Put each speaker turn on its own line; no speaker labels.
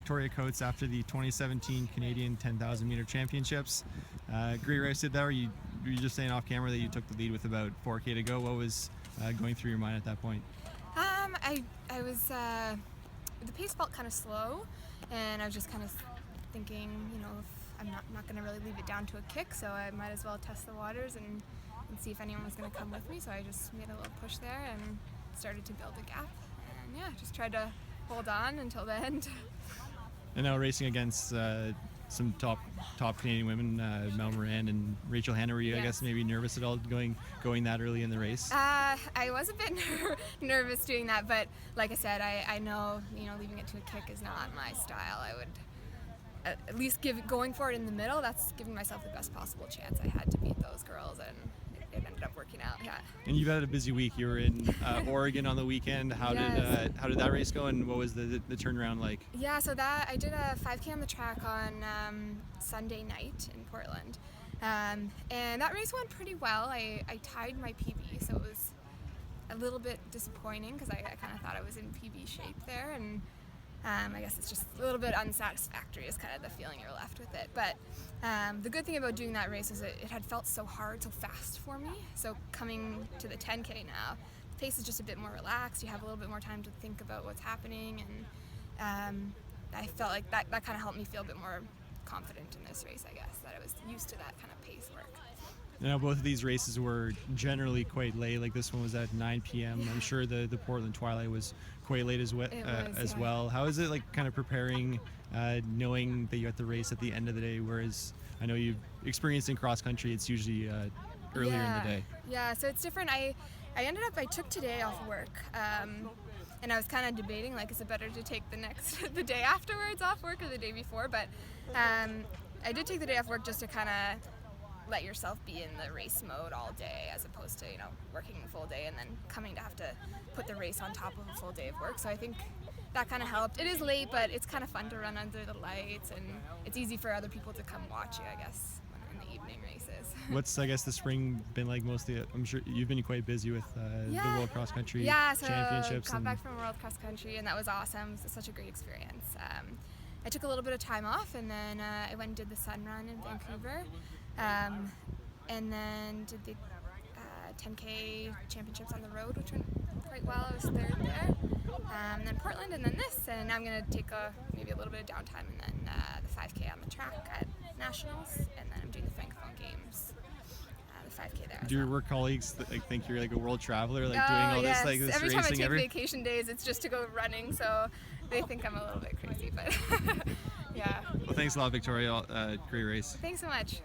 Victoria Coates after the 2017 Canadian 10,000 meter championships. Great race there. Were you just saying off camera that you took the lead with about 4K to go? What was going through your mind at that point?
I was, the pace felt kind of slow, and I was just kind of thinking, you know, if I'm not going to really leave it down to a kick, so I might as well test the waters and see if anyone was going to come with me. So I just made a little push there and started to build a gap, and yeah, just tried to hold on until the end.
And now racing against some top Canadian women, Myrand and Rachel Hanna. Were you,
Yes.
I guess, maybe nervous at all going that early in the race?
I was a bit nervous doing that, but like I said, I know, you know, leaving it to a kick is not my style. I would at least going for it in the middle. That's giving myself the best possible chance I had to beat those girls, and it ended up working out. Yeah.
And you've had a busy week. You were in Oregon on the weekend. How
Yes.
did that race go, and what was the turnaround like?
Yeah, so I did a 5K on the track on Sunday night in Portland, and that race went pretty well. I tied my PB, so it was a little bit disappointing because I kind of thought I was in PB shape there, and I guess it's just a little bit unsatisfactory is kind of the feeling you're left with it. But the good thing about doing that race is it had felt so hard, so fast for me. So coming to the 10K now, the pace is just a bit more relaxed. You have a little bit more time to think about what's happening, and I felt like that kind of helped me feel a bit more confident in this race, I guess, that I was used to that kind of pace work.
Now, both of these races were generally quite late. Like this one was at 9 p.m.
Yeah.
I'm sure the Portland Twilight was quite late as well.
Yeah.
Well, how is it like kind of preparing, knowing that you have to race at the end of the day? Whereas I know you've experienced in cross country, it's usually earlier in the day.
Yeah, so it's different. I took today off work, and I was kind of debating, like, is it better to take the day afterwards off work or the day before? But I did take the day off work just to kind of let yourself be in the race mode all day, as opposed to, you know, working the full day and then coming to have to put the race on top of a full day of work. So I think that kind of helped. It is late, but it's kind of fun to run under the lights, and it's easy for other people to come watch you, I guess, in the evening races.
What's, I guess, the spring been like mostly? I'm sure you've been quite busy with the World Cross Country Championships.
So got back from World Cross Country, and that was awesome. It was such a great experience. I took a little bit of time off, and then I went and did the Sun Run in Vancouver, and then did the 10K championships on the road, which went quite well. I was third there. And then Portland, and then this, and now I'm going to take maybe a little bit of downtime, and then the 5K on the track at Nationals, and then I'm doing the Francophone Games, the 5K there.
Do your work colleagues think you're like a world traveler, like
oh,
doing all
yes.
this, like this
every
racing?
time I take vacation days, it's just to go running, so they think I'm a little bit crazy, but yeah.
Well, thanks a lot, Victoria. Great race.
Thanks so much.